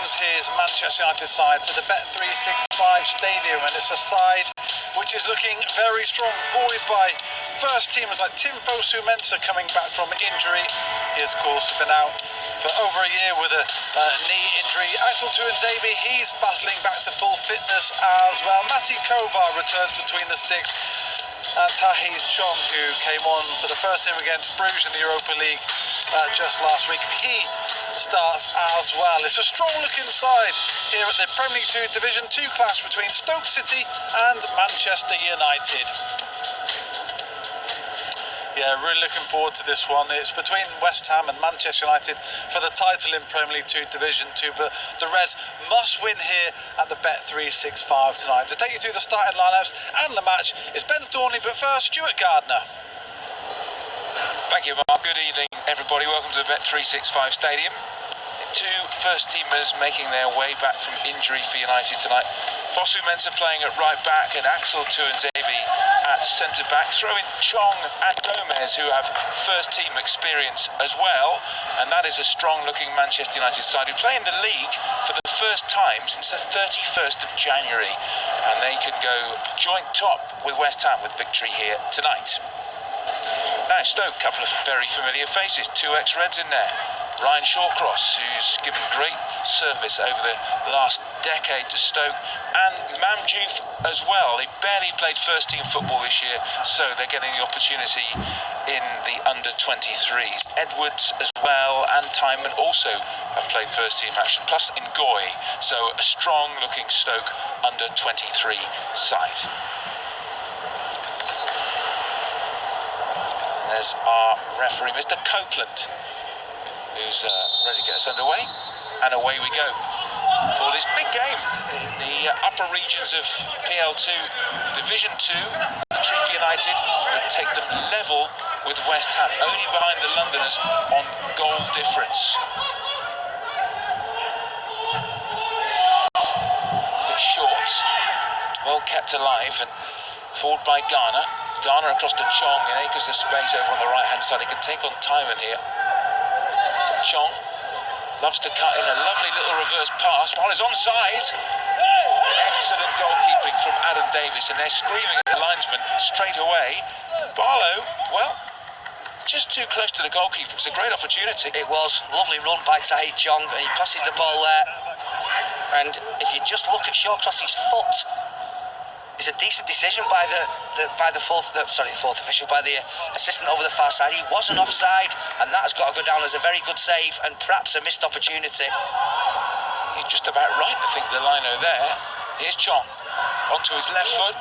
welcomes his Manchester United side to the Bet365 Stadium, and it's a side which is looking very strong, buoyed by first teamers like Fosu Mensah coming back from injury. He, of course, has been out for over a year with a knee injury. Axel Tuanzebe, he's battling back to full fitness as well. Mati Kovar returns between the sticks. Tahith Chong, who came on for the first team against Bruges in the Europa League just last week, he starts as well. It's a strong looking side here at the Premier League 2 Division 2 clash between Stoke City and Manchester United. Yeah, really looking forward to this one. It's between West Ham and Manchester United for the title in Premier League 2 Division 2, but the Reds must win here at the Bet365 tonight. To take you through the starting lineups and the match is Ben Thornley, but first, Stuart Gardner. Thank you, Mark. Good evening, everybody. Welcome to the Bet365 Stadium. Two first teamers making their way back from injury for United tonight. Fosu Mensah playing at right back and Axel Tuanzebe at centre back. Throw in Chong and Gomez, who have first team experience as well. And that is a strong looking Manchester United side who play in the league for the first time since the 31st of January. And they can go joint top with West Ham with victory here tonight. Now Stoke, a couple of very familiar faces, two ex-Reds in there. Ryan Shawcross, who's given great service over the last decade to Stoke, and Mamjouth as well. They barely played first team football this year, so they're getting the opportunity in the under-23s. Edwards as well and Timon also have played first team action, plus Ngoy, so a strong looking Stoke under-23 side. There's our referee, Mr. Copeland, who's ready to get us underway, and away we go for this big game in the upper regions of PL2 Division 2. Manchester United would take them level with West Ham, only behind the Londoners on goal difference. A bit short, well kept alive, and forward by Garner. Garner across to Chong in acres of space over on the right hand side. He can take on Timon here. Chong loves to cut in a lovely little reverse pass while he's onside. Excellent goalkeeping from Adam Davis, and they're screaming at the linesman straight away. Barlow, well, just too close to the goalkeeper. It's a great opportunity. It was lovely run by Tahith Chong, and he passes the ball there. And if you just look at Shawcross's foot, it's a decent decision by the fourth official, by the assistant over the far side. He wasn't offside, and that has got to go down as a very good save and perhaps a missed opportunity. He's just about right, I think, the lino there. Here's Chong onto his left foot.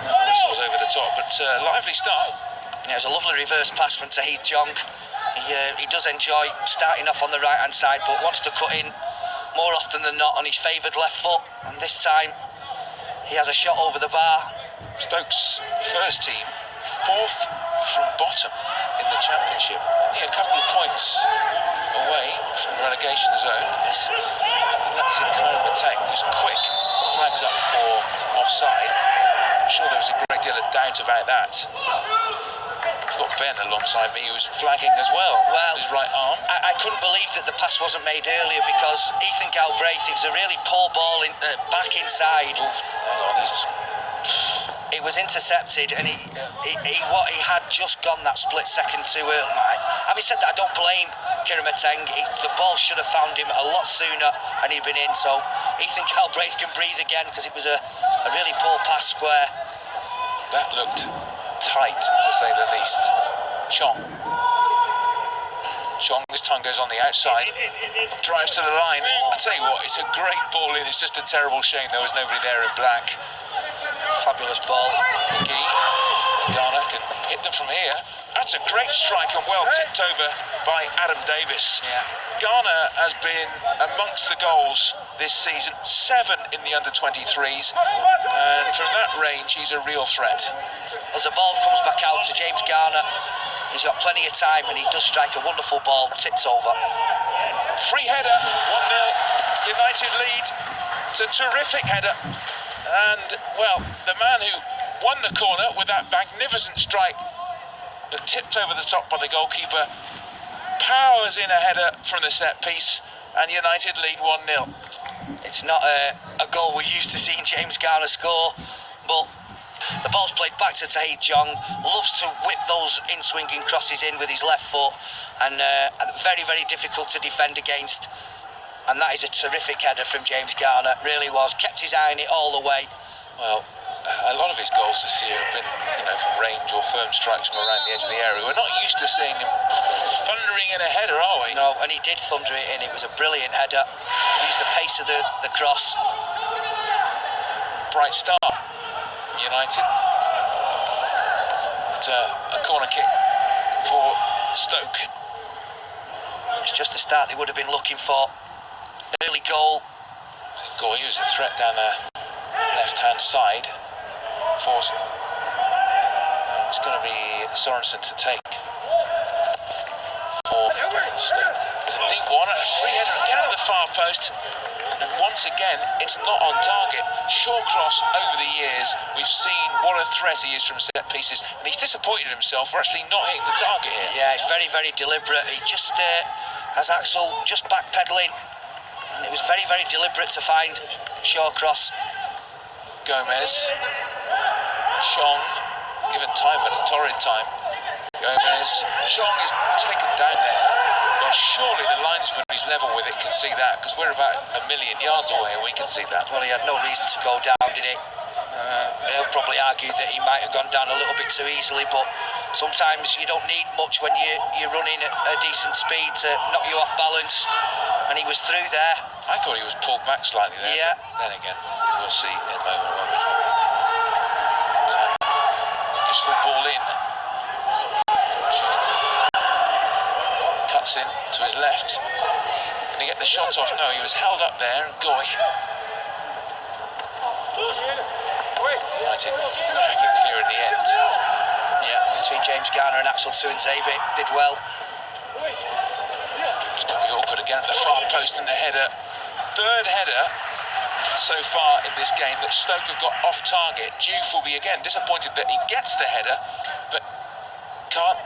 Whistles over the top, but lively start. Yeah, it was a lovely reverse pass from Tahith Chong. He does enjoy starting off on the right hand side, but wants to cut in more often than not on his favoured left foot, and this time he has a shot over the bar. Stoke's first team, fourth from bottom in the Championship. Only a couple of points away from the relegation zone. That's in Mateng, who's quick, flags up for offside. I'm sure there was a great deal of doubt about that. I've got Ben alongside me, who's flagging as well, with his right arm. I couldn't believe that the pass wasn't made earlier, because Ethan Galbraith, it was a really poor ball back inside. Ooh, hang on, it was intercepted, and he had just gone that split second too early. Having said that, I don't blame Kieran Mateng. The ball should have found him a lot sooner and he'd been in, so Ethan Galbraith can breathe again, because it was a really poor pass square. That looked tight, to say the least. Chong, this time goes on the outside, drives to the line. I tell you what, it's a great ball in. It's just a terrible shame there was nobody there in black. Fabulous ball. McGee, Garner can hit them from here. That's a great strike, and well tipped over by Adam Davis. Yeah. Garner has been amongst the goals this season, 7 in the under-23s, and from that range he's a real threat. As the ball comes back out to James Garner, he's got plenty of time, and he does strike a wonderful ball, tipped over. Free header, 1-0, United lead. It's a terrific header, and well, the man who won the corner with that magnificent strike that tipped over the top by the goalkeeper powers in a header from the set piece, and United lead 1-0. It's not a goal we're used to seeing James Garner score, but the ball's played back to Tahith Chong, loves to whip those in-swinging crosses in with his left foot, and very, very difficult to defend against. And that is a terrific header from James Garner, really was. Kept his eye on it all the way. Well, a lot of his goals this year have been, from range or firm strikes from around the edge of the area. We're not used to seeing him thundering in a header, are we? No, and he did thunder it in. It was a brilliant header. Used the pace of the cross. Bright start, United. It's a corner kick for Stoke. It's just the start they would have been looking for. Early goal. Goy, who's a threat down the left-hand side. Force. It's going to be Sorensen to take for Stoke. It's a deep one, a free header again at the far post, and once again it's not on target. Shawcross, over the years we've seen what a threat he is from set pieces, and he's disappointed himself for actually not hitting the target here. Yeah, it's very, very deliberate. He just has Axel just backpedaling, and it was very, very deliberate to find Shawcross. Gomez, Chong, given time, but a torrid time. Gomez, Chong is taken down there. Well, surely the linesman who's level with it can see that, because we're about a million yards away and we can see that. Well, he had no reason to go down, did he? They'll probably argue that he might have gone down a little bit too easily, but sometimes you don't need much when you're running at a decent speed to knock you off balance, and he was through there. I thought he was pulled back slightly there. Yeah. Then again, we'll see in a moment. Useful ball in. Cuts in to his left. Can he get the shot off? No, he was held up there. Goy. United make it clear in the end. Yeah, between James Garner and Axel Tuanzebe, did well. It's going to be awkward again at the far post, and the header. Third header so far in this game that Stoke have got off target. Diouf will be again disappointed that he gets the header, but can't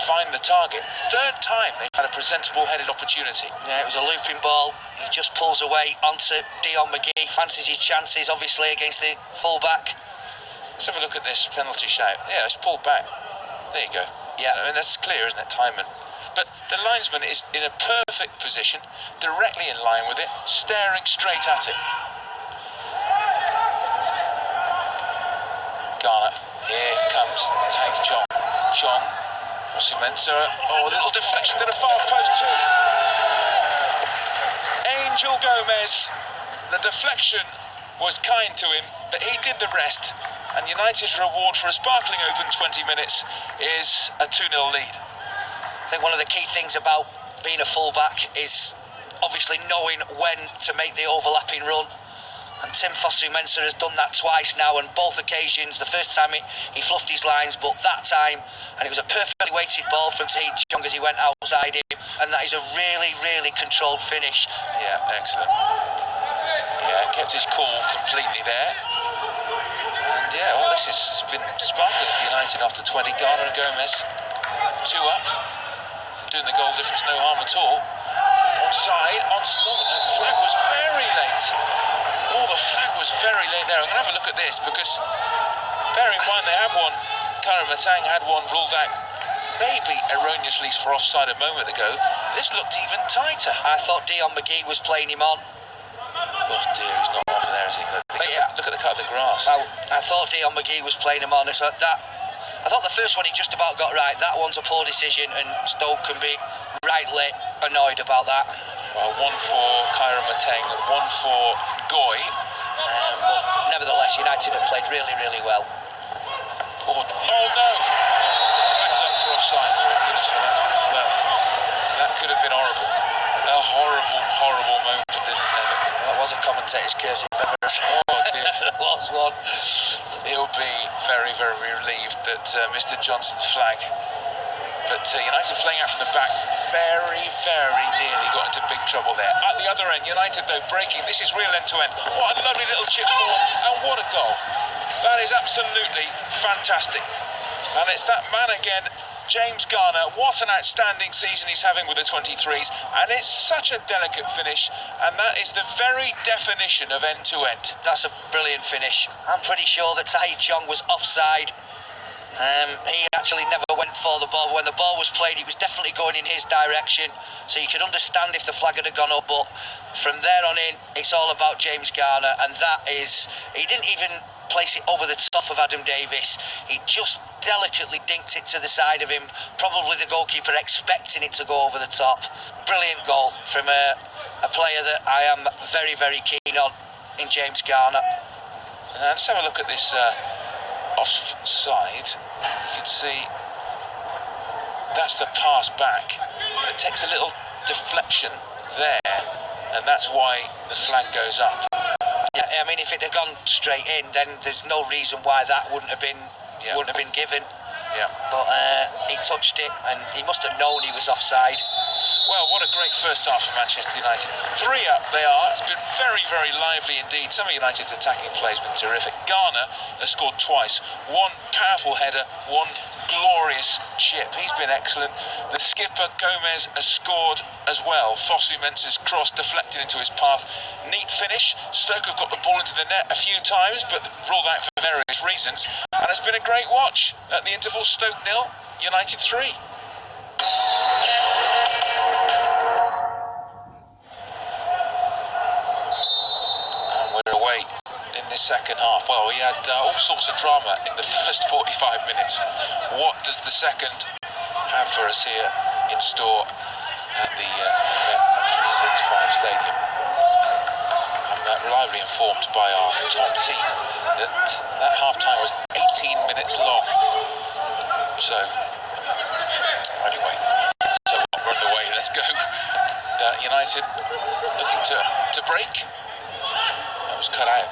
find the target. Third time they've had a presentable headed opportunity. Yeah, it was a looping ball. He just pulls away onto Dion McGee. Fancies his chances, obviously, against the full-back. Let's have a look at this penalty shout. Yeah, it's pulled back. There you go. Yeah, I mean, that's clear, isn't it, Timon? But the linesman is in a perfect position, directly in line with it, staring straight at it. Garner, here comes Tahith Chong. Chong, Osumensa, a little deflection to the far post too. Angel Gomez, the deflection was kind to him, but he did the rest. And United's reward for a sparkling open 20 minutes is a 2-0 lead. I think one of the key things about being a full-back is obviously knowing when to make the overlapping run. And Tim Fosu-Mensah has done that twice now, on both occasions. The first time he fluffed his lines, but that time, and it was a perfectly weighted ball from Tahith Chong as he went outside him, and that is a really, really controlled finish. Yeah, excellent. Yeah, kept his cool completely there. And yeah, well, this has been sparkling for United after 20. Garner and Gomez, 2 up. Doing the goal difference, no harm at all. Onside, the flag was very late. Oh, the flag was very late there. I'm going to have a look at this, because bearing in mind they had one, Kyron Matang had one ruled out maybe erroneously for offside a moment ago. This looked even tighter. I thought Dion McGee was playing him on. Oh dear, he's not off there, is he? Look at the cut of the grass. I thought Dion McGee was playing him on. So I thought the first one he just about got right. That one's a poor decision, and Stoke can be rightly annoyed about that. Well, 1 for Kyron Matang and 1 for Goy. But nevertheless, United have played really, really well. Oh no! Flags up for offside. Thank goodness for that. Well, that could have been horrible. A horrible, horrible moment for Dylan Levitt. That was a commentator's curse, if ever. Oh dear. Lost one. He'll be very, very relieved that Mr. Johnson's flag. But United playing out from the back, very, very nearly got into big trouble there. At the other end, United though breaking. This is real end-to-end. What a lovely little chip forward, and what a goal. That is absolutely fantastic. And it's that man again, James Garner, what an outstanding season he's having with the 23s, and it's such a delicate finish, and that is the very definition of end-to-end. That's a brilliant finish. I'm pretty sure that Tae Chong was offside. He actually never went for the ball. When the ball was played, it was definitely going in his direction, so you could understand if the flag had gone up, but from there on in, it's all about James Garner, and that is, he didn't even place it over the top of Adam Davis. He just delicately dinked it to the side of him, probably the goalkeeper expecting it to go over the top. Brilliant goal from a player that I am very, very keen on in James Garner. Let's have a look at this offside. You can see that's the pass back. It takes a little deflection there, and that's why the flag goes up. Yeah, I mean, if it had gone straight in, then there's no reason why that wouldn't have been given. Yeah. But he touched it, and he must have known he was offside. Well, what a great first half for Manchester United. 3 up they are. It's been very, very lively indeed. Some of United's attacking play has been terrific. Garner has scored twice. One powerful header, one glorious chip. He's been excellent. The skipper, Gomez, has scored as well. Fosu Mensah's cross deflected into his path. Neat finish. Stoke have got the ball into the net a few times, but ruled out for various reasons. And it's been a great watch. At the interval, Stoke 0, United 3. Away in this second half. Well, we had all sorts of drama in the first 45 minutes. What does the second have for us here in store at the 365 Stadium? I'm reliably informed by our top team that half-time was 18 minutes long. So, anyway, so we're underway. Let's go. United looking to break. That was cut out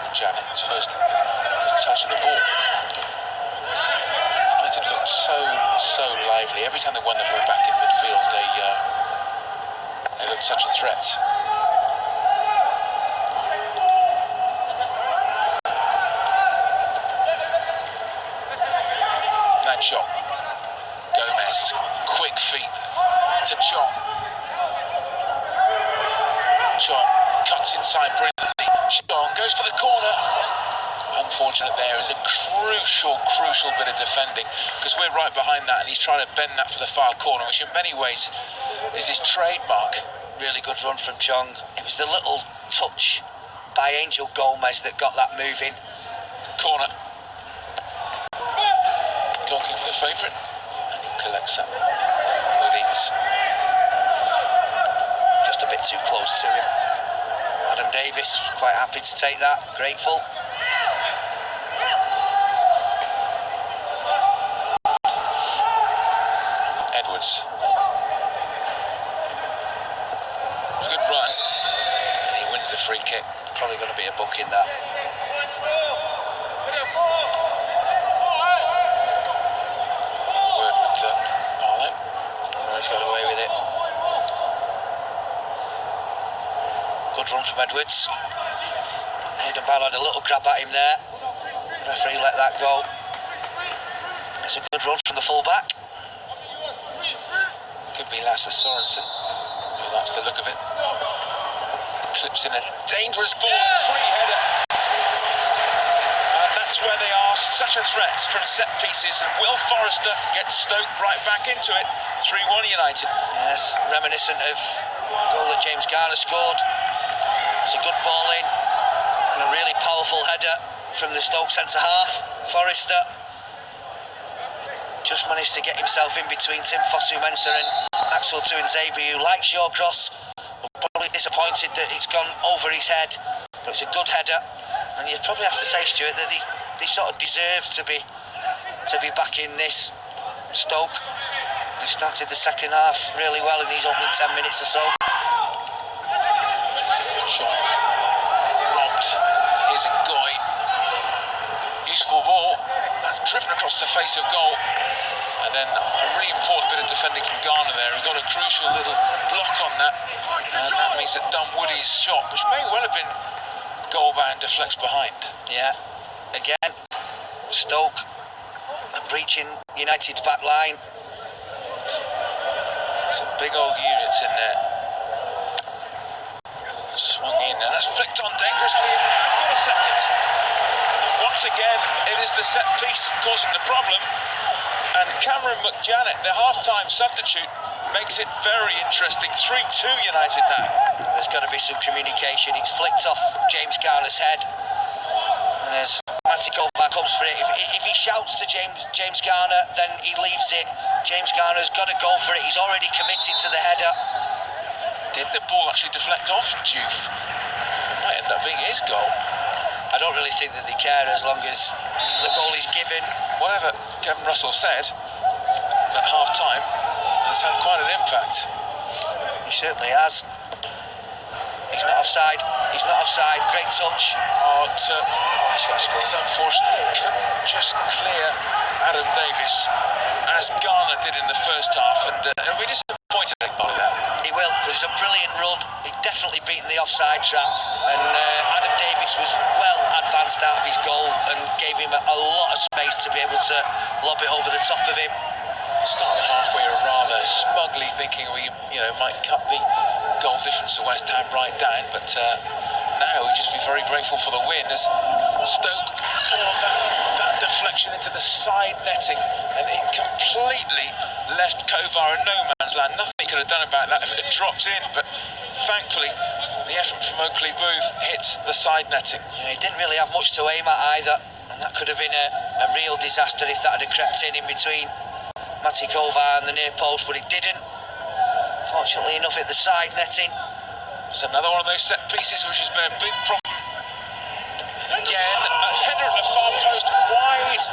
by Janet's first touch of the ball. United looked so lively. Every time they won the ball back in midfield, they looked such a threat. That shot. Gomez, quick feet to Chong. Chong cuts inside brilliantly. Chong goes for the corner. Unfortunate there is a crucial bit of defending, because we're right behind that and he's trying to bend that for the far corner, which in many ways is his trademark. Really good run from Chong. It was the little touch by Angel Gomez that got that moving. Corner. Goalkeeper the favourite, and he collects that with ease. Just a bit too close to him. Adam Davis, quite happy to take that, grateful. Edwards. It was a good run. And he wins the free kick. Probably going to be a book in that. Word with Arlo. He's got away with it. Good run from Edwards. Hayden Ball had a little grab at him there. The referee let that go. It's a good run from the full-back. Could be Lasse Sorensen, who likes the look of it. Clips in a dangerous ball, free header. And that's where they are, such a threat from set pieces. And Will Forrester gets Stoke right back into it. 3-1 United. Yes, reminiscent of the goal that James Garner scored. It's a good ball in and a really powerful header from the Stoke centre-half. Forrester just managed to get himself in between Tim Fosu-Mensah and Axel Tuanzebe, who, like Shawcross, were probably disappointed that it's gone over his head, but it's a good header, and you'd probably have to say, Stuart, that they sort of deserve to be back in this. Stoke, they've started the second half really well in these opening 10 minutes or so. Shot robbed. Here's Ngoy. Useful ball. Driven across the face of goal. And then a really important bit of defending from Garner there. He got a crucial little block on that. And that means that Dunwoody's shot, which may well have been goal bound, deflects behind. Yeah. Again, Stoke breaching United's back line. Some big old units in there. Swung in, and that's flicked on dangerously. I've got a second. Once again, it is the set piece causing the problem. And Cameron McJanet, the half-time substitute, makes it very interesting. 3-2 United now. There's got to be some communication. It's flicked off James Garner's head. And as Matty Kovac hopes for it, if he shouts to James Garner, then he leaves it. James Garner's got to go for it. He's already committed to the header. Did the ball actually deflect off Juve? It might end up being his goal. I don't really think that they care as long as the goal is given. Whatever Kevin Russell said at half-time, it's had quite an impact. He certainly has. He's not offside. He's not offside. Great touch. He's got to score. It's unfortunate. He couldn't just clear Adam Davis as Garner did in the first half, and he'll be disappointed by that. He will, because it's a brilliant run. He'd definitely beaten the offside trap, and Adam Davis was well advanced out of his goal and gave him a lot of space to be able to lob it over the top of him. Started halfway rather smugly thinking we might cut the goal difference to West Ham right down, but now we just be very grateful for the win as Stoke that deflection into the side netting, and it completely left Kovar in no man's land. Nothing he could have done about that if it had dropped in, but thankfully the effort from Oakley Booth hits the side netting. Yeah, he didn't really have much to aim at either, and that could have been a real disaster if that had crept in between Matty Kovar and the near post, but it didn't. Fortunately enough, hit the side netting. It's another one of those set pieces which has been a big problem. Again, a header at the far post, wide.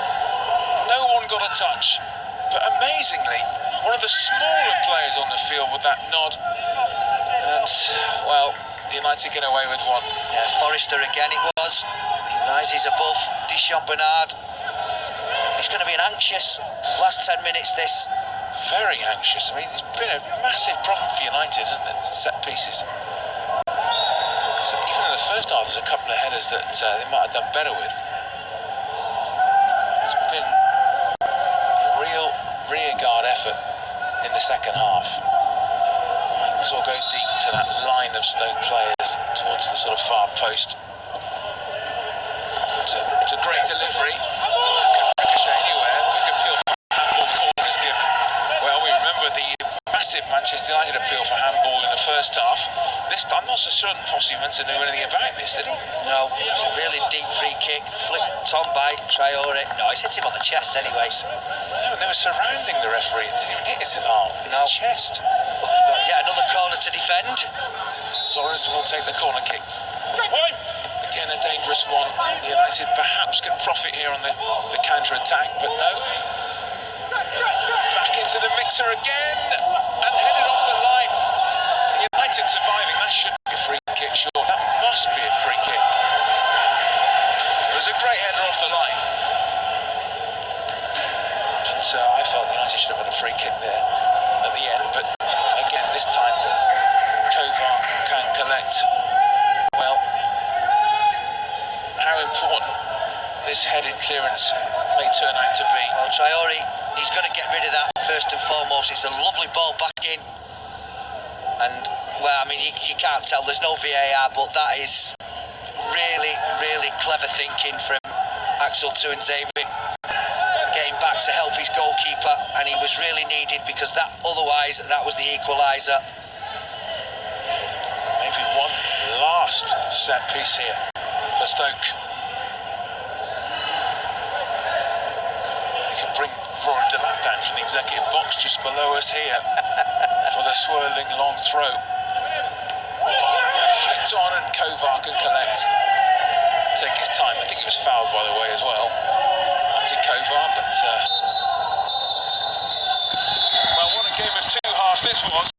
No one got a touch. But amazingly, one of the smaller players on the field with that nod. And, well, United get away with one. Yeah, Forrester again it was. He rises above Deschamps Bernard. It's going to be an anxious last 10 minutes, this. Very anxious. I mean, it's been a massive problem for United, hasn't it? Set pieces. So even in the first half, there's a couple of headers that they might have done better with. It's been a real rearguard effort in the second half. It's all going deep to that line of Stoke players towards the sort of far post. It's a great delivery. Can ricochet anywhere. Big appeal for handball corner is given. Well, we remember the massive Manchester United appeal for handball in the first half. This time, I'm not so certain Fosu Mensah knew anything about this, did he? No, it's a really deep free kick, flipped on by Traore. No, he's hit him on the chest anyway. No, they were surrounding the referee. It didn't even hit his arm, his chest. Yet another corner to defend. Sorensen will take the corner kick. Again, a dangerous one. United perhaps can profit here on the counter-attack, but no. Back into the mixer again, and headed off the line. United surviving, that should be a free kick, sure. That must be a free kick. It was a great header off the line. But I felt United should have had a free kick there at the end, but again, this time, Kovar can collect. Well, how important this headed clearance may turn out to be. Well, Traore, he's got to get rid of that first and foremost. It's a lovely ball back in. And, well, I mean, you can't tell, there's no VAR, but that is really, really clever thinking from Axel Tuanzebe. Getting back to help his goalkeeper, and he was really needed because otherwise that was the equaliser. Maybe one last set piece here for Stoke. We can bring Rory Delap down from the executive box just below us here for the swirling long throw. Flicked on and Kovar can collect. Take his time. I think he was fouled, by the way, as well. Kovar, but well, what a game of two halves this was.